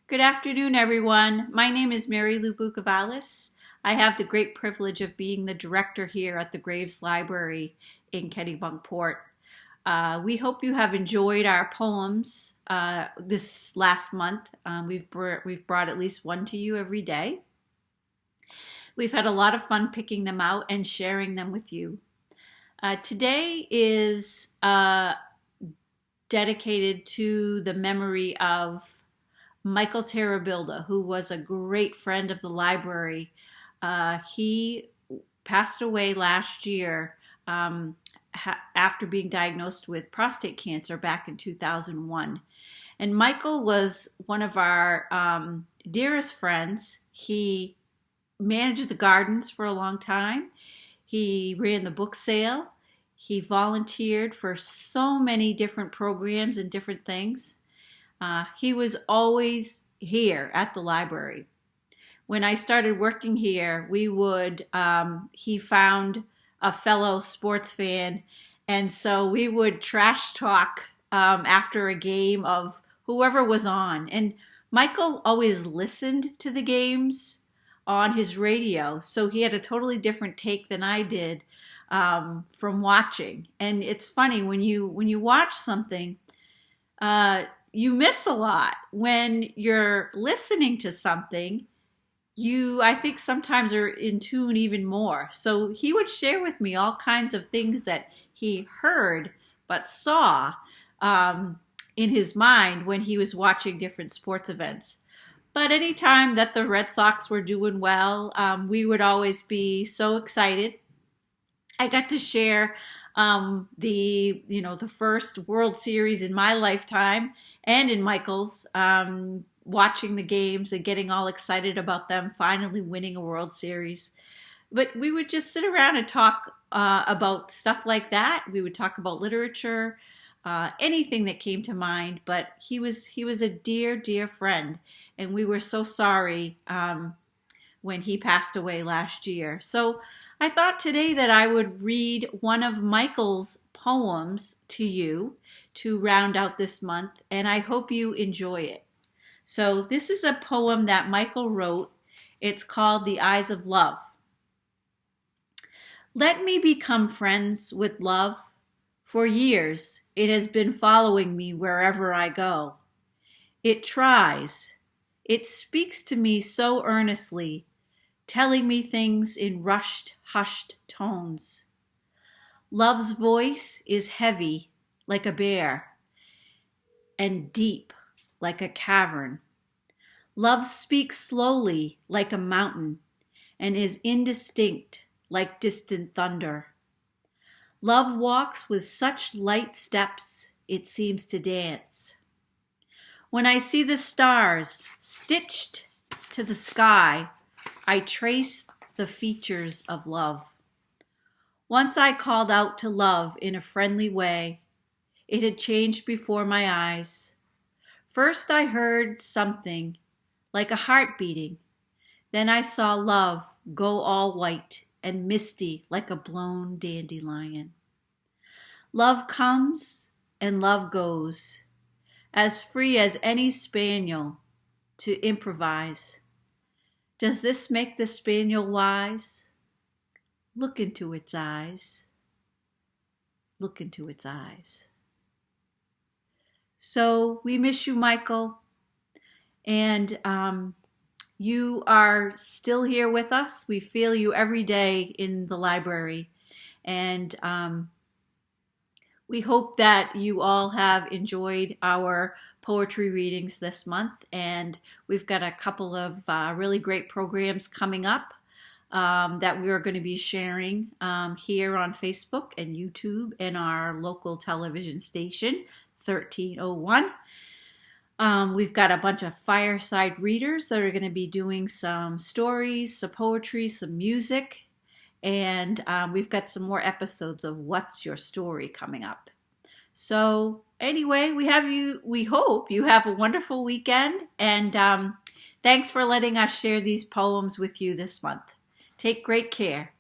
Good afternoon, everyone. My name is Mary Lou Bucavalis. I have the great privilege of being the director here at the Graves Library in Kennebunkport. We hope you have enjoyed our poems this last month. We've brought at least one to you every day. We've had a lot of fun picking them out and sharing them with you. Today is dedicated to the memory of Michael Terabilda, who was a great friend of the library. He passed away last year after being diagnosed with prostate cancer back in 2001. And Michael was one of our dearest friends. He managed the gardens for a long time. He ran the book sale. He volunteered for so many different programs and different things. He was always here at the library. When I started working here, he found a fellow sports fan, and so we would trash talk after a game of whoever was on. And Michael always listened to the games on his radio, so he had a totally different take than I did from watching. And it's funny, when you watch something, you miss a lot. When you're listening to something, I think sometimes are in tune even more. So he would share with me all kinds of things that he heard but saw in his mind when he was watching different sports events. But anytime that the Red Sox were doing well, we would always be so excited. I got to share the first World Series in my lifetime and in Michael's, watching the games and getting all excited about them finally winning a World Series. But we would just sit around and talk about stuff like that. We would talk about literature, anything that came to mind. But he was a dear, dear friend, and we were so sorry when he passed away last year. So I thought today that I would read one of Michael's poems to you to round out this month, and I hope you enjoy it. So this is a poem that Michael wrote. It's called The Eyes of Love. Let me become friends with love. For years, it has been following me wherever I go. It tries. It speaks to me so earnestly, telling me things in rushed, hushed tones. Love's voice is heavy like a bear and deep like a cavern. Love speaks slowly like a mountain and is indistinct like distant thunder. Love walks with such light steps it seems to dance. When I see the stars stitched to the sky, I trace the features of love. Once I called out to love in a friendly way. It had changed before my eyes. First I heard something like a heart beating. Then I saw love go all white and misty like a blown dandelion. Love comes and love goes, as free as any spaniel to improvise. Does this make the spaniel wise? Look into its eyes. Look into its eyes. So we miss you, Michael. And you are still here with us. We feel you every day in the library. And we hope that you all have enjoyed our poetry readings this month. And we've got a couple of really great programs coming up that we are going to be sharing here on Facebook and YouTube and our local television station, 1301. We've got a bunch of fireside readers that are going to be doing some stories, some poetry, some music, and we've got some more episodes of What's Your Story coming up. So anyway, we hope you have a wonderful weekend, and thanks for letting us share these poems with you this month. Take great care.